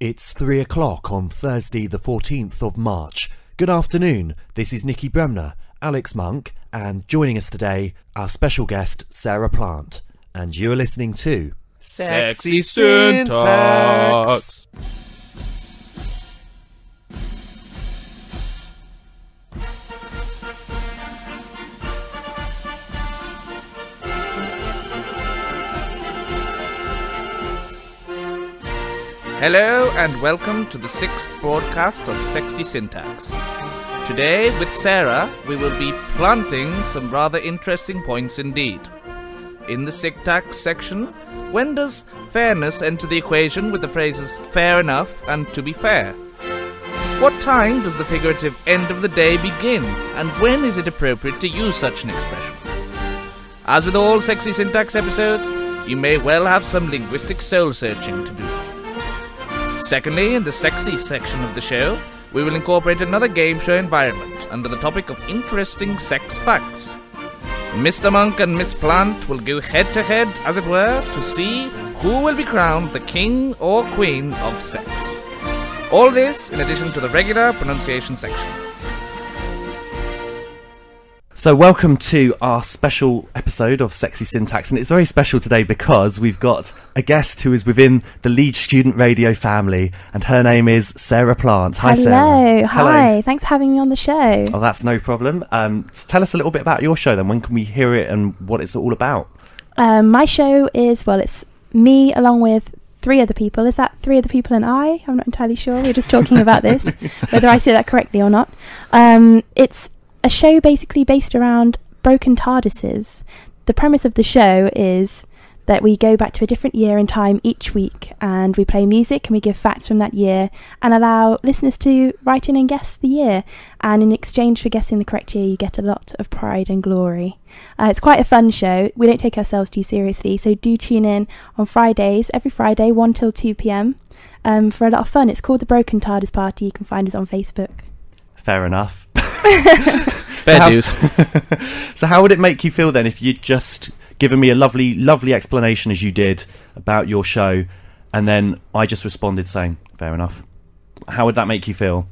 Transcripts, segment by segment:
It's 3 o'clock on Thursday the 14th of March. Good afternoon, this is Nicky Bremner, Alex Monk, and joining us today, our special guest, Sarah Plant. And you are listening to... Sexy Syntax! Hello and welcome to the 6th broadcast of Sexy Syntax. Today, with Sarah, we will be planting some rather interesting points indeed. In the syntax section, when does fairness enter the equation with the phrases fair enough and to be fair? What time does the figurative end of the day begin, and when is it appropriate to use such an expression? As with all Sexy Syntax episodes, you may well have some linguistic soul-searching to do. Secondly, in the sexy section of the show, we will incorporate another game show environment under the topic of interesting sex facts. Mr. Monk and Miss Plant will go head-to-head, as it were, to see who will be crowned the king or queen of sex. All this in addition to the regular pronunciation section. So welcome to our special episode of Sexy Syntax, and it's very special today because we've got a guest who is within the Leeds Student Radio family, and her name is Sarah Plant. Hi, Sarah. Hi. Thanks for having me on the show. Oh, that's no problem. So tell us a little bit about your show then. When can we hear it and what it's all about? My show is, it's me along with 3 other people. Is that 3 other people and I? I'm not entirely sure. We were just talking about this, whether I say that correctly or not. It's a show basically based around broken TARDISes. The premise of the show is that we go back to a different year in time each week, and we play music and we give facts from that year and allow listeners to write in and guess the year. And in exchange for guessing the correct year, you get a lot of pride and glory. It's quite a fun show. We don't take ourselves too seriously, so do tune in on Fridays, every Friday, 1 till 2 p.m, for a lot of fun. It's called The Broken TARDIS Party. You can find us on Facebook. Fair enough. Fair dues. So how would it make you feel then if you'd just given me a lovely explanation as you did about your show, and then I just responded saying fair enough? How would that make you feel?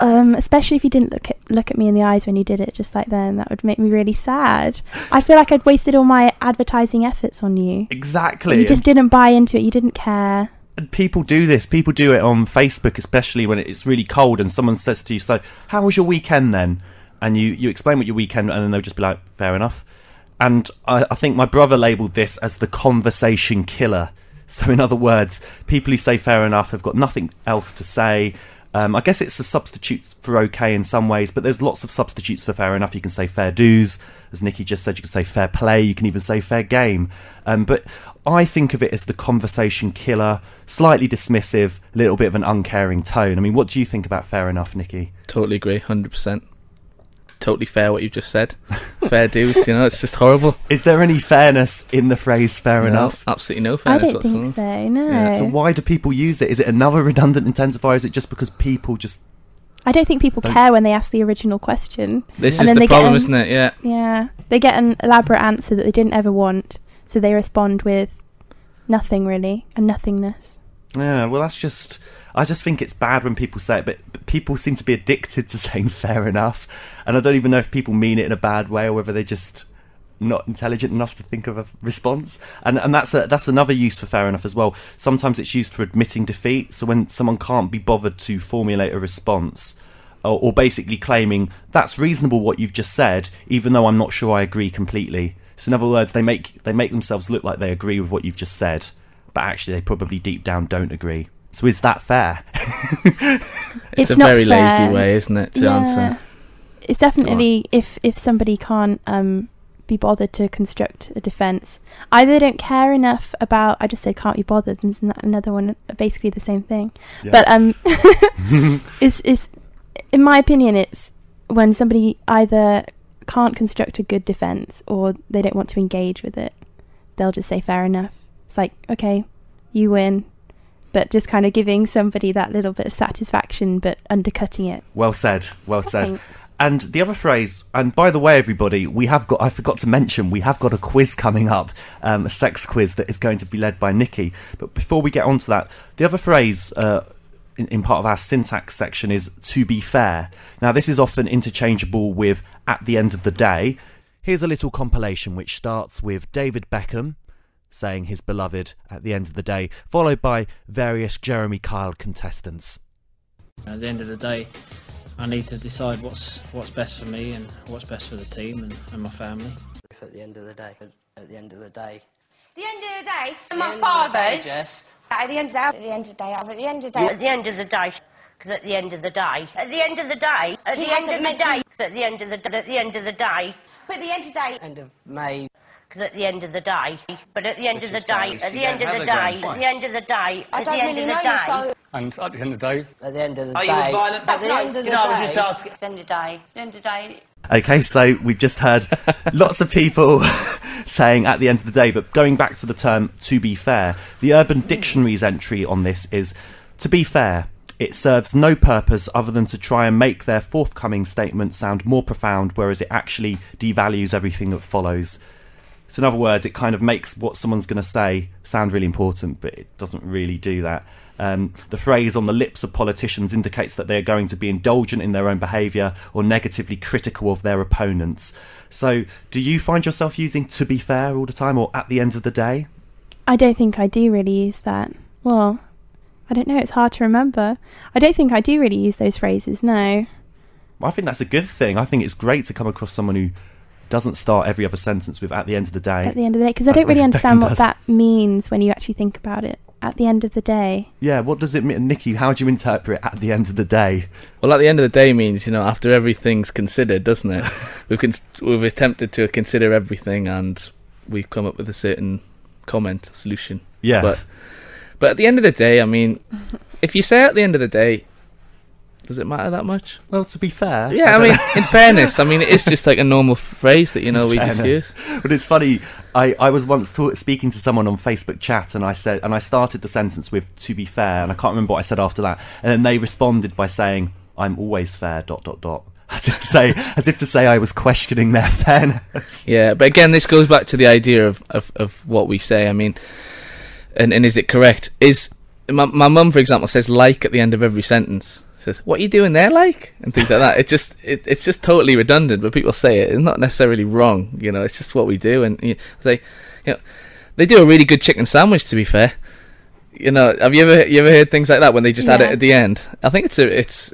Especially if you didn't look at me in the eyes when you did it just like then. That would make me really sad. I feel like I'd wasted all my advertising efforts on you. Exactly. You just didn't buy into it. You didn't care. And people do this. People do it on Facebook, especially when it's really cold and someone says to you, so how was your weekend then? And you explain what your weekend, and then they'll just be like, fair enough. And I think my brother labelled this as the conversation killer. So in other words, people who say fair enough have got nothing else to say. I guess it's the substitutes for okay in some ways, but there's lots of substitutes for fair enough. You can say fair dues, as Nicky just said. You can say fair play. You can even say fair game. But I think of it as the conversation killer, slightly dismissive, a little bit of an uncaring tone. I mean, what do you think about fair enough, Nicky? Totally agree, 100%. Totally fair what you've just said. Fair dues, it's just horrible. Is there any fairness in the phrase fair enough? Absolutely no fairness I don't whatsoever. think so, no. Yeah, so why do people use it? Is it another redundant intensifier? Is it just because people just... I don't think people care when they ask the original question. This is the problem, isn't it? Yeah. Yeah. They get an elaborate answer that they didn't ever want, so they respond with nothing really, and nothingness. Yeah, well, that's just... I just think it's bad when people say it, but people seem to be addicted to saying fair enough, and I don't even know if people mean it in a bad way or whether they're just not intelligent enough to think of a response. And that's another use for fair enough as well. Sometimes it's used for admitting defeat, so when someone can't be bothered to formulate a response, or basically claiming, that's reasonable what you've just said, even though I'm not sure I agree completely. So in other words, they make themselves look like they agree with what you've just said, but actually they probably deep down don't agree. So is that fair? It's a very lazy way, isn't it, to answer? It's definitely if somebody can't be bothered to construct a defence, either they don't care enough about. I just said can't be bothered, and isn't that another one? Basically the same thing. Yeah. But it's in my opinion, it's when somebody either can't construct a good defence or they don't want to engage with it, they'll just say fair enough. It's like, okay, you win. But just kind of giving somebody that little bit of satisfaction, but undercutting it. Well said, well said. Thanks. And the other phrase, and by the way, everybody, I forgot to mention, we have got a quiz coming up, a sex quiz that is going to be led by Nicky. But before we get on to that, the other phrase in part of our syntax section is to be fair. Now, this is often interchangeable with at the end of the day. Here's a little compilation which starts with David Beckham saying his beloved at the end of the day, followed by various Jeremy Kyle contestants. At the end of the day, I need to decide what's best for me and what's best for the team and my family. At the end of the day, at the end of the day. The end of the day, my father's. Yes. At the end of the day, at the end of the day, at the end of the day. At the end of the day, because at the end of the day, at the end of the day, at the end of the day, at the end of the at the end of the day. But at the end of the day. End of May. Because at the end of the day, but at the end of the day, at the end of the day, at the end of the day, at the end of the day. And at the end of the day. At the end of the day. Are you violent? At the end of the day. I was just asking. At the end of the day. At the end of the day. Okay, so we've just heard lots of people saying at the end of the day, but going back to the term to be fair, the Urban Dictionary's entry on this is, to be fair, it serves no purpose other than to try and make their forthcoming statement sound more profound, whereas it actually devalues everything that follows. So in other words, it kind of makes what someone's going to say sound really important, but it doesn't really do that. The phrase on the lips of politicians indicates that they're going to be indulgent in their own behaviour or negatively critical of their opponents. So do you find yourself using to be fair all the time, or at the end of the day? I don't think I do really use that. Well, I don't know, it's hard to remember. I don't think I do really use those phrases, no. Well, I think that's a good thing. I think it's great to come across someone who doesn't start every other sentence with at the end of the day. At the end of the day, because I don't really understand what that means when you actually think about it. At the end of the day. Yeah, what does it mean? Nikki, how do you interpret at the end of the day? Well, at the end of the day means, after everything's considered, doesn't it? We've attempted to consider everything and we've come up with a certain solution. Yeah. But at the end of the day, I mean, if you say at the end of the day, does it matter that much? Well, to be fair... Yeah, I mean, in fairness, I mean, it is just like a normal phrase that, we just use. But it's funny, I was once speaking to someone on Facebook chat and I started the sentence with, to be fair, and I can't remember what I said after that. And then they responded by saying, I'm always fair, ... As if to say I was questioning their fairness. Yeah, but again, this goes back to the idea of what we say. I mean, and is it correct? My mum, for example, says like at the end of every sentence. Says, what are you doing there, like? And things like that. It's just totally redundant, but people say it. It's not necessarily wrong, it's just what we do. And they do a really good chicken sandwich, to be fair. Have you ever heard things like that when they just add it at the end? I think it's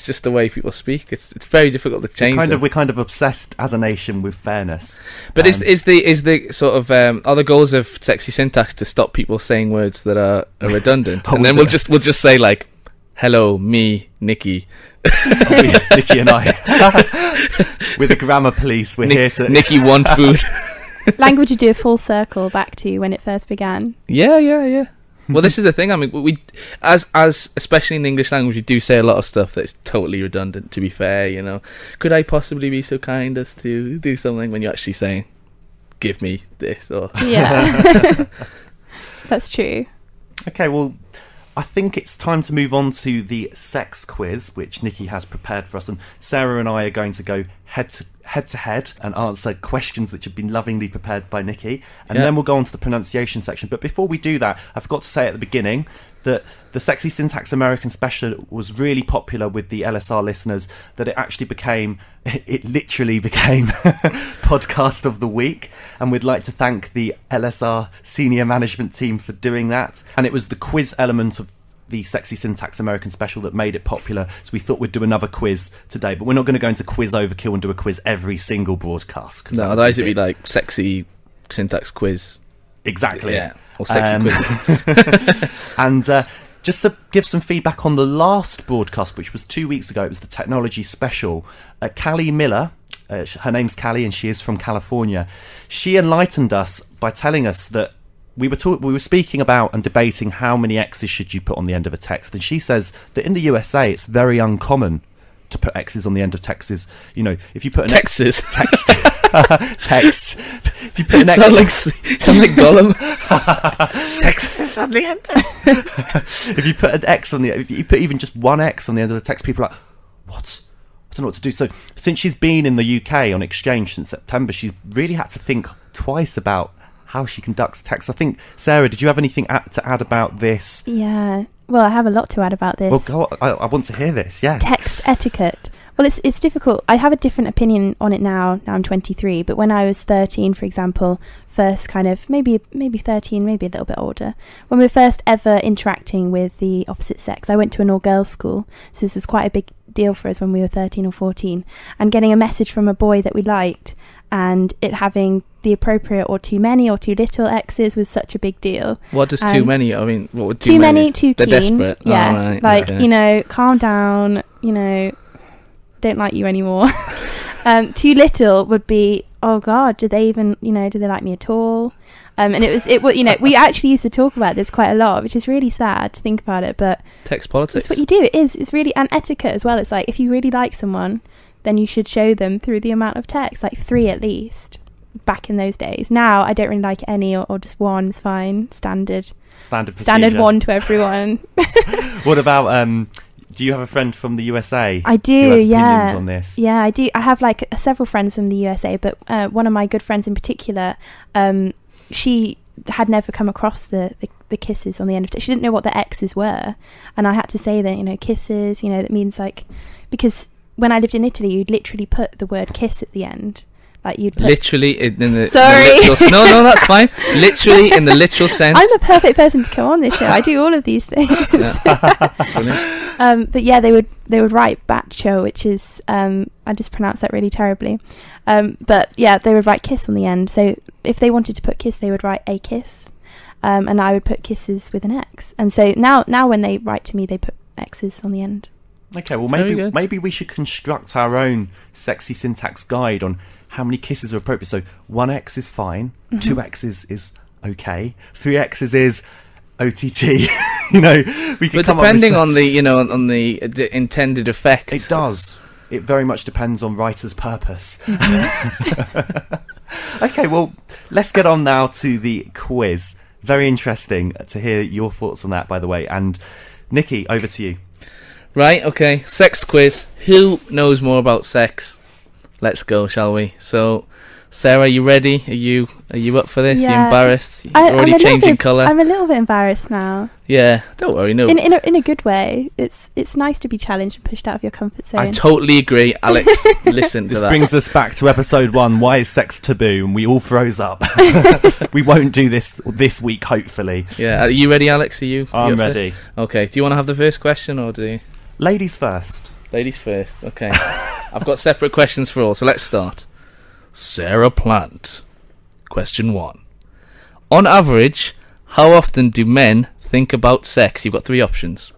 just the way people speak. It's very difficult to change. We're kind of obsessed as a nation with fairness. But is the sort of are the goals of sexy syntax to stop people saying words that are redundant? And then we'll just say like, hello, me, Nikki. Nikki and I. With the grammar police, we're here to... Nikki want food. Language would do a full circle back to when it first began. Yeah. Well, this is the thing. I mean, we, as especially in the English language, we do say a lot of stuff that's totally redundant, to be fair, Could I possibly be so kind as to do something when you're actually saying, give me this, or... Yeah. That's true. Okay, well... I think it's time to move on to the sex quiz, which Nikki has prepared for us, and Sarah and I are going to go head to head and answer questions which have been lovingly prepared by Nikki, and then we'll go on to the pronunciation section. But before we do that, I forgot to say at the beginning that the Sexy Syntax American Special was really popular with the LSR listeners, that it literally became Podcast of the Week, and we'd like to thank the LSR senior management team for doing that. And it was the quiz element of the Sexy Syntax American Special that made it popular, so we thought we'd do another quiz today, but we're not going to go into quiz overkill and do a quiz every single broadcast. No, otherwise it'd be like Sexy Syntax Quiz. Exactly. Yeah, or Sexy Quiz. And just to give some feedback on the last broadcast, which was 2 weeks ago, it was the Technology Special. Callie Miller, her name's Callie and she is from California, she enlightened us by telling us that we were speaking about and debating how many X's should you put on the end of a text, and she says that in the USA it's very uncommon to put X's on the end of texts. If you put an Texas text, if you put an X, sound like Gollum. Texas on the end. If you put an X if you put even just one X on the end of the text, people are like, what? I don't know what to do. So since she's been in the UK on exchange since September, she's really had to think twice about how she conducts text. I think, Sarah, did you have anything to add about this? Yeah. Well, I have a lot to add about this. Well, go on. I want to hear this. Yes. Text etiquette. Well, it's difficult. I have a different opinion on it now. Now I'm 23, but when I was 13, for example, first kind of maybe 13, maybe a little bit older, when we were first ever interacting with the opposite sex, I went to an all-girls school, so this was quite a big deal for us when we were 13 or 14, and getting a message from a boy that we liked and it having the appropriate or too many or too little X's was such a big deal. What does too many? I mean, what would too many? Too They're keen. desperate. Yeah, Oh, right, like okay. calm down. Don't like you anymore. Too little would be, oh God, do they like me at all? And we actually used to talk about this quite a lot, which is really sad to think about it, but Text politics. it's what you do. It's really, and etiquette as well. It's like, if you really like someone, then you should show them through the amount of text, like 3 at least, back in those days. Now, I don't really like any, or just 1's fine, standard Standard Standard 1 to everyone. What about, do you have a friend from the USA? I do, who has yeah. opinions on this? Yeah, I do. I have several friends from the USA, but one of my good friends in particular, she had never come across the kisses on the end of it. She didn't know what the X's were, and I had to say that kisses, that means because when I lived in Italy, you'd literally put the word kiss at the end. Like you'd put literally in the Sorry. the literal, no, that's fine. Literally in the literal sense. I'm the perfect person to come on this show. I do all of these things. Brilliant. But yeah, they would write bacho, which is I just pronounced that really terribly. But yeah, they would write kiss on the end. So if they wanted to put kiss, they would write a kiss, and I would put kisses with an X. And so now when they write to me, they put X's on the end. Okay, well Very good. maybe we should construct our own sexy syntax guide on how many kisses are appropriate. So 1X is fine, 2X's is okay, 3X's is OTT. We could But come depending up on the intended effect. it does. It very much depends on writer's purpose. Okay, well, let's get on now to the quiz. Very interesting to hear your thoughts on that, by the way. And Nicky, over to you. Right, okay. Sex quiz. Who knows more about sex? Let's go, shall we? So, Sarah, you ready? Are you up for this? Yeah. You embarrassed? You're I'm already a little changing bit- colour? I'm a little bit embarrassed now. Yeah, don't worry, no. In a good way. It's nice to be challenged and pushed out of your comfort zone. I totally agree. Alex, listen to This that. brings us back to episode 1, Why is Sex Taboo? And we all froze up. We won't do this week, hopefully. Yeah, are you ready, Alex? Are you? I'm up for it? ready. Okay, do you want to have the first question, or do you? Ladies first. Ladies first, okay. I've got separate questions for all, so let's start. Sarah Plant. Question 1. On average, how often do men think about sex? You've got 3 options.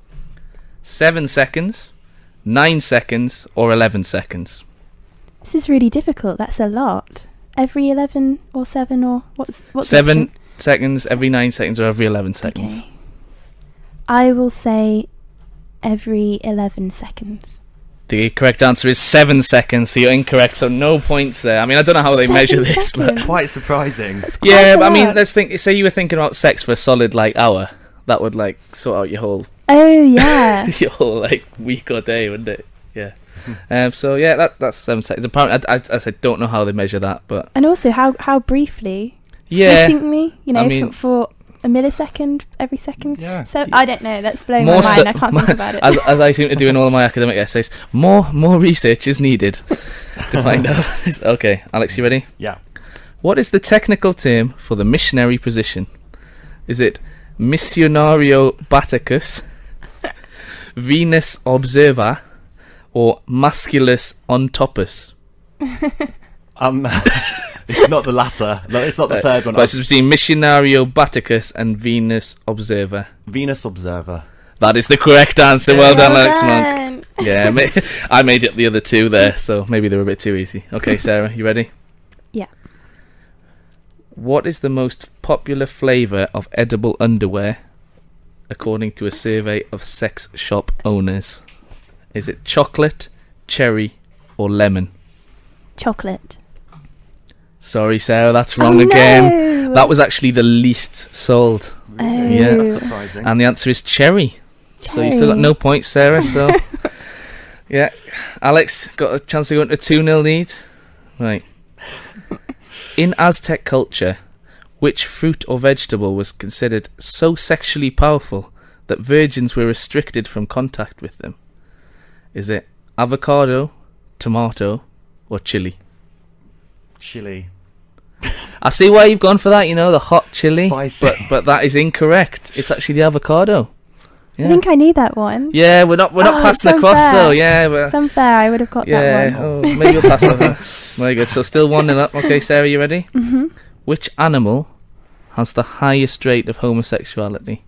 7 seconds, 9 seconds, or 11 seconds. This is really difficult. That's a lot. Every 11 or 7 or what's the 7 option? seconds, every 9 seconds, or every 11 seconds. Okay. I will say every 11 seconds. The correct answer is 7 seconds, so you're incorrect, so no points there. I mean, I don't know how they 7 measure this, but... seconds. Quite surprising. That's quite Yeah, a but I mean, lot. let's think, say you were thinking about sex for a solid, hour. That would, sort out your whole Oh yeah. your whole week or day, wouldn't it? Yeah. So yeah, that's 7 seconds. Apparently, I said don't know how they measure that, but And also how briefly. yeah, Fleetingly, I mean- for a millisecond every second. Yeah. So I don't know. That's blowing More my mind. I stu- can't think about it. as I seem to do in all of my academic essays, more research is needed to find out. Okay, Alex, you ready? Yeah. What is the technical term for the missionary position? Is it Missionario Bacchus, Venus Observer, or Masculus Ontopus? It's not the latter. No, it's not the third one. But it's between Missionario Bacchus and Venus Observer. Venus Observer. That is the correct answer. Well done, Alex Monk. done. Yeah, I made it the other 2 there, so maybe they were a bit too easy. Okay, Sarah, you ready? Yeah. What is the most popular flavour of edible underwear, according to a survey of sex shop owners? Is it chocolate, cherry, or lemon? Chocolate. Sorry, Sarah, that's wrong Oh, again. no. That was actually the least sold. Oh. Yeah. That's surprising. And the answer is cherry. So you've still got Cherry. no points, Sarah. So, yeah. Alex, got a chance to go into 2-0 lead. Right. In Aztec culture, which fruit or vegetable was considered so sexually powerful that virgins were restricted from contact with them? Is it avocado, tomato, or chili? Chili. I see why you've gone for that, the hot chili. Spicy. But that is incorrect. It's actually the avocado. Yeah. I think I knew that one. Yeah, we're not passing across, so yeah. It's unfair. I would have got that one. Oh, maybe you'll pass over. Very good. So still 1-0 up. Okay, Sarah, you ready? Mm-hmm. Which animal has the highest rate of homosexuality?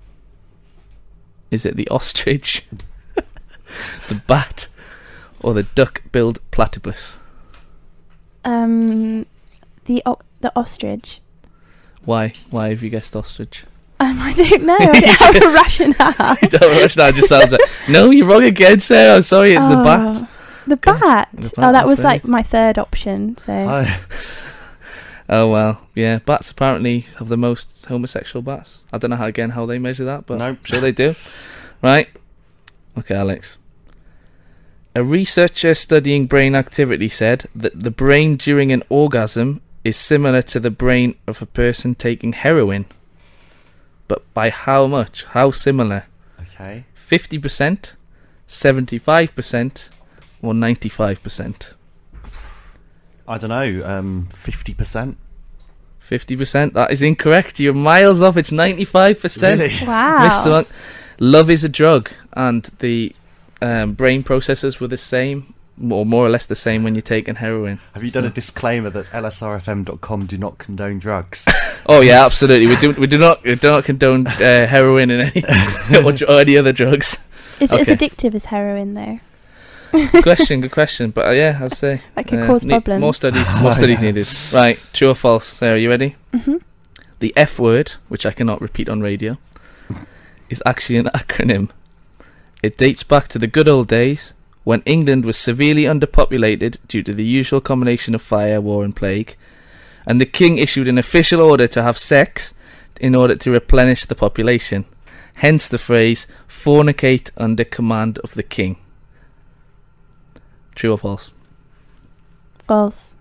Is it the ostrich, the bat, or the duck-billed platypus? The ostrich. Why? Why have you guessed ostrich? I don't know. I don't have a rationale. You don't have a rationale. It just sounds like... No, you're wrong again, Sarah. I'm sorry, it's the bat. The bat? The bat, that was okay. like my third option, so... Oh, well. Yeah, bats apparently have the most homosexual bats. I don't know how they measure that, but Nope. I'm sure they do. Right. Okay, Alex. A researcher studying brain activity said that the brain during an orgasm is similar to the brain of a person taking heroin. But by how much? How similar? Okay. 50%, 75%, or 95%? I don't know. 50%. 50%? That is incorrect. You're miles off. It's 95%. Really? Wow. Mr. Monk. Love is a drug, and the brain processes were the same, or more or less the same, when you're taking heroin. Have you done a disclaimer that lsrfm.com do not condone drugs? Oh yeah, absolutely. We do not condone heroin and any or any other drugs. Is Okay. it as addictive as heroin, though? Good question. But yeah, I'd say That could cause problems. More studies needed. Right, true or false? Sarah, you ready? Mm-hmm. The F word, which I cannot repeat on radio, is actually an acronym. It dates back to the good old days when England was severely underpopulated due to the usual combination of fire, war and plague, and the king issued an official order to have sex in order to replenish the population. Hence the phrase, fornicate under command of the king. True or false? False.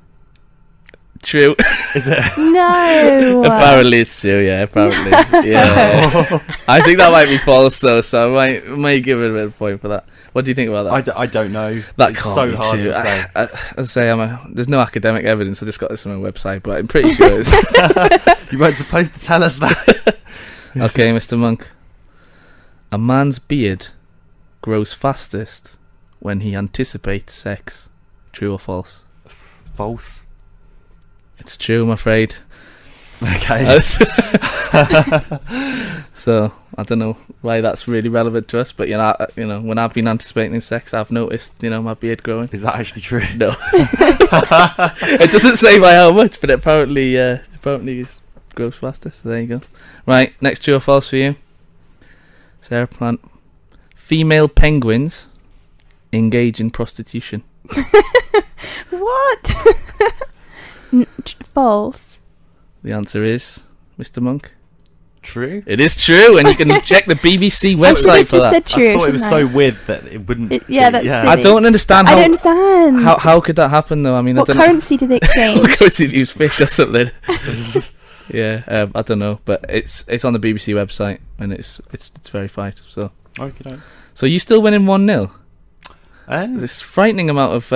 True. Is it? No. Apparently it's true, yeah, apparently. Yeah. I think that might be false though, so I might give it a bit of a point for that. What do you think about that? I don't know. That It's can't so be hard true. to say. There's no academic evidence, I just got this on my website, but I'm pretty sure it's... You weren't supposed to tell us that. Okay, Mr. Monk. A man's beard grows fastest when he anticipates sex. True or false? False. It's true, I'm afraid. Okay. So I don't know why that's really relevant to us, but when I've been anticipating sex, I've noticed my beard growing. Is that actually true? No. It doesn't say by how much, but apparently it grows faster. So there you go. Right, next true or false for you, Sarah Plant. Female penguins engage in prostitution. What? False. The answer is, Mr. Monk, True. it is true, and you can check the BBC website for that. Said true, I thought it was so shouldn't weird that it wouldn't. Yeah, that's silly. I don't understand I how. don't understand. How could that happen though? I mean, What I don't currency do they exchange? know. Go to use fish or something. Yeah, I don't know, but it's on the BBC website and it's verified. So you still winning 1-0. This frightening amount of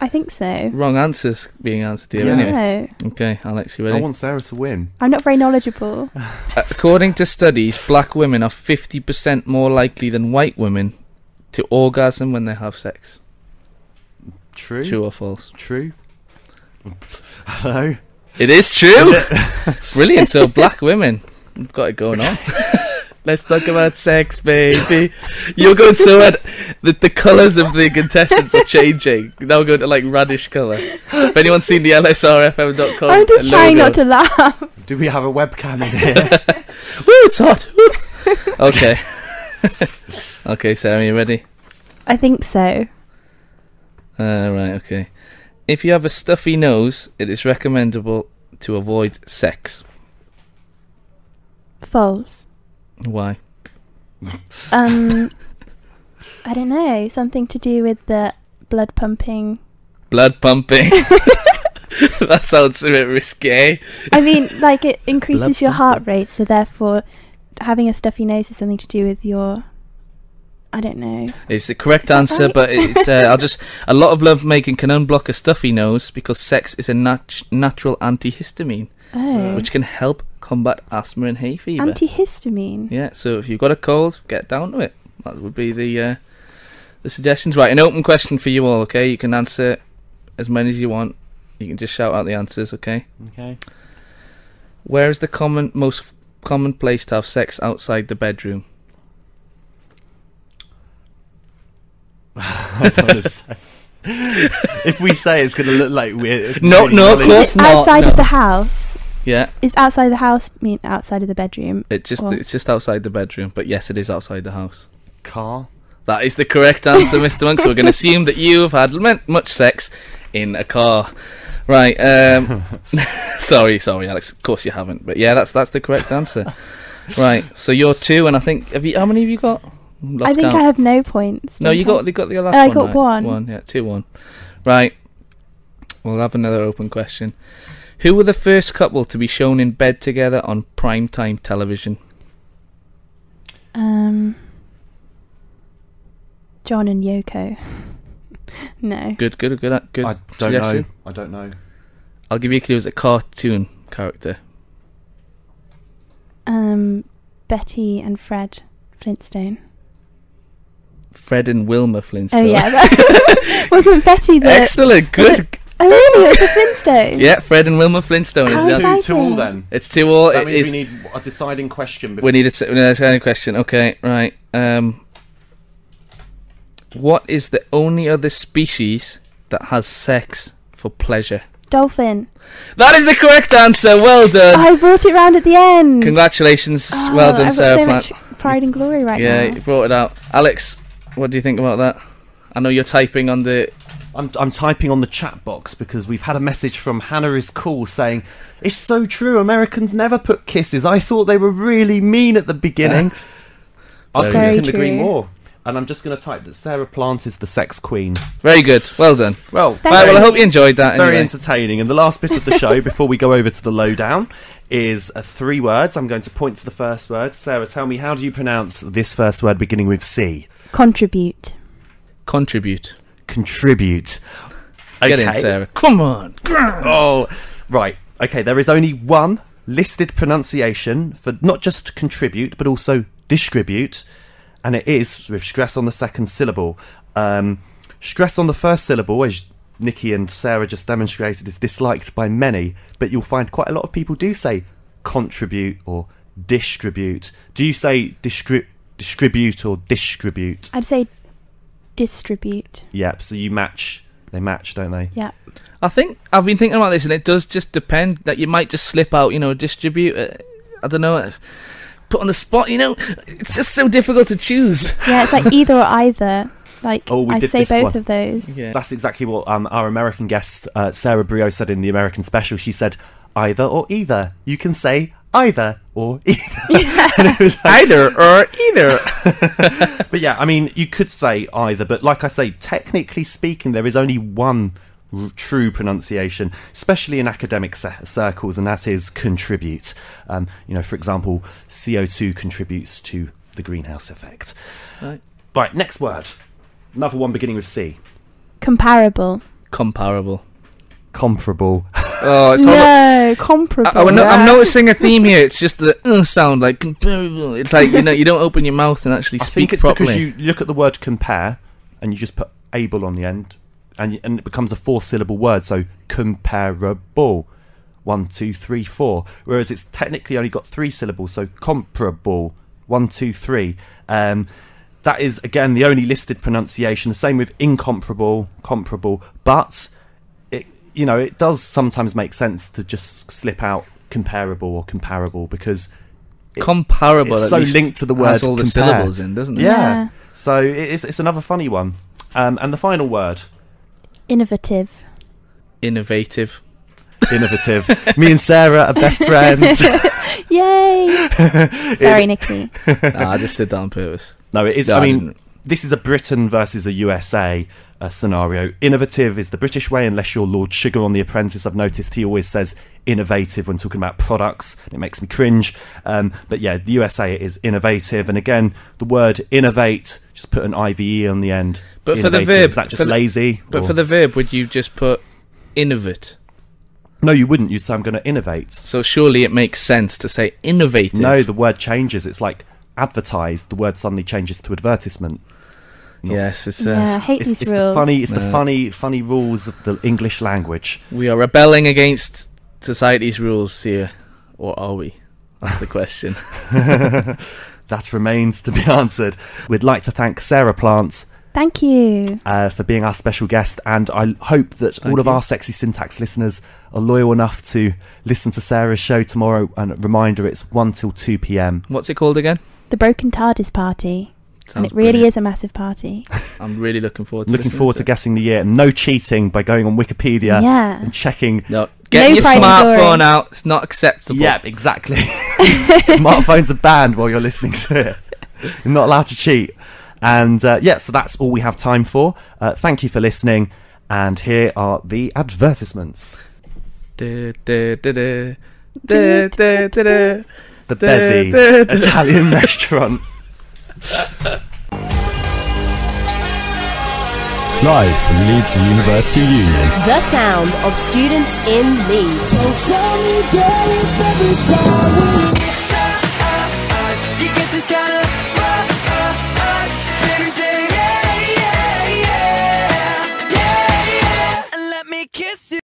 I think so. wrong answers being answered here. Yeah. Anyway, No, okay, Alex, you I ready? want Sarah to win. I'm not very knowledgeable. According to studies, black women are 50% more likely than white women to orgasm when they have sex. True. True or false? True. I don't know. It is true. Brilliant. So black women, we've got it going on. Let's talk about sex, baby. You're going so mad. The colours of the contestants are changing. Now we're going to like radish colour. If anyone's seen the lsrfm.com I'm just trying not to laugh. Do we have a webcam in here? Woo, it's hot. Woo. Okay. Okay, Sarah, are you ready? I think so. Right, okay. If you have a stuffy nose, it is recommendable to avoid sex. False. Why? I don't know. Something to do with the blood pumping. Blood pumping. That sounds a bit risque. I mean, like it increases Blood your heart pumping. rate, so therefore having a stuffy nose is something to do with your... I don't know. It's the correct answer, right? but it's a lot of lovemaking can unblock a stuffy nose because sex is a natural antihistamine, which can help combat asthma and hay fever. Antihistamine? Yeah, so if you've got a cold, get down to it. That would be the suggestions. Right, an open question for you all, okay? You can answer as many as you want. You can just shout out the answers, okay? Okay. Where is the most common place to have sex outside the bedroom? I don't want to say. If we say it's going to look like we're... No, of course not. Outside of the house? Yeah. Is outside the house mean outside of the bedroom? It's just outside the bedroom, but yes, it is outside the house. Car? That is the correct answer, Mr. Monk, so we're going to assume that you have had much sex in a car. Right, sorry, Alex, of course you haven't, but yeah, that's the correct answer. Right, so you're 2, and I think, how many have you got? I think I have no points. No, you got the last one. I got right? one. 1, yeah, 2-1. Right, we'll have another open question. Who were the first couple to be shown in bed together on primetime television? John and Yoko. No. Good. I don't know. I'll give you a clue. It's a cartoon character. Betty and Fred Flintstone. Fred and Wilma Flintstone. Oh yeah, wasn't Betty the... Excellent, good. Oh really? It was the Flintstones? Yeah, Fred and Wilma Flintstone is the answer. 2-2 then. It's 2-2. That means we need a deciding question. We need a deciding question. Okay, right. What is the only other species that has sex for pleasure? Dolphin. That is the correct answer. Well done. I brought it round at the end. Congratulations. Well done, I've Sarah got so much pride and glory right now. Yeah, you brought it out. Alex, what do you think about that? I know you're typing on the... I'm typing on the chat box because we've had a message from Hannah is cool saying, it's so true, Americans never put kisses. I thought they were really mean at the beginning. I couldn't agree more. And I'm just going to type that Sarah Plant is the sex queen. Very good. Well done. Well, I hope you enjoyed that. Very anyway. entertaining. And the last bit of the show, before we go over to the lowdown, is 3 words. I'm going to point to the first word. Sarah, tell me, how do you pronounce this first word beginning with C? Contribute. Contribute. Contribute. Okay. Get in, Sarah. Come on. Oh, right. Okay, there is only one listed pronunciation for not just contribute, but also distribute. And it is with stress on the second syllable. Stress on the first syllable, as Nicky and Sarah just demonstrated, is disliked by many, but you'll find quite a lot of people do say contribute or distribute. Do you say distribute or distribute? I'd say distribute. Yep, so you match. They match, don't they? Yeah. I've been thinking about this, and it does just depend that you might just slip out, distribute. I don't know. Put on the spot, it's just so difficult to choose. Yeah, it's like either or either. Like, I say both one of those. Yeah. That's exactly what our American guest, Sarah Brio, said in the American special. She said, either or either. You can say either or either. Yeah. And it was like, either or either. But yeah, I mean, you could say either, but like I say, technically speaking, there is only one true pronunciation, especially in academic circles, and that is contribute. For example, CO2 contributes to the greenhouse effect. Right, next word. Another one beginning with C. Comparable. Comparable. Comparable. Oh, it's no, comparable. I'm noticing a theme here. It's just the sound, like comparable. It's like you don't open your mouth and actually speak think it's properly. because you look at the word compare and you just put able on the end, and it becomes a 4-syllable word. So comparable, 1, 2, 3, 4. Whereas it's technically only got 3 syllables. So comparable, 1, 2, 3. That is again the only listed pronunciation. The same with incomparable, comparable, but it does sometimes make sense to just slip out comparable or comparable because comparable it's so linked to the word has all the compare. syllables in, doesn't it? Yeah. So it's another funny one. And the final word. Innovative. Innovative. Me and Sarah are best friends. Yay! Sorry, Nicky. I just did that on purpose. No, it is. No, I mean, this is a Britain versus a USA scenario. Innovative is the British way, unless you're Lord Sugar on The Apprentice. I've noticed he always says innovative when talking about products. It makes me cringe. But yeah, the USA is innovative. And again, the word innovate, just put an IVE on the end. But innovative, for the verb... is that just lazy? But for the verb, would you just put innovate? No, you wouldn't. You'd say I'm going to innovate. So surely it makes sense to say innovative. No, the word changes. It's like advertise. The word suddenly changes to advertisement. Yes, it's I hate these it's rules. the funny rules of the English language. we are rebelling against society's rules here, or are we? That's the question. That remains to be answered. We'd like to thank Sarah Plants Thank you. for being our special guest, and I hope that all of our Sexy Syntax listeners are loyal enough to listen to Sarah's show tomorrow. And a reminder, it's 1 till 2 p.m. What's it called again? The Broken TARDIS Party. And it really is a massive party. I'm really looking forward to Looking forward to guessing the year. No cheating by going on Wikipedia and checking. No, getting your smartphone out. It's not acceptable. Yep, exactly. Smartphones are banned while you're listening to it. You're not allowed to cheat. And so that's all we have time for. Thank you for listening. And here are the advertisements. The Bezzy Italian restaurant. Live from Leeds University Union. The sound of students in Leeds. So tell me, girl, if every time we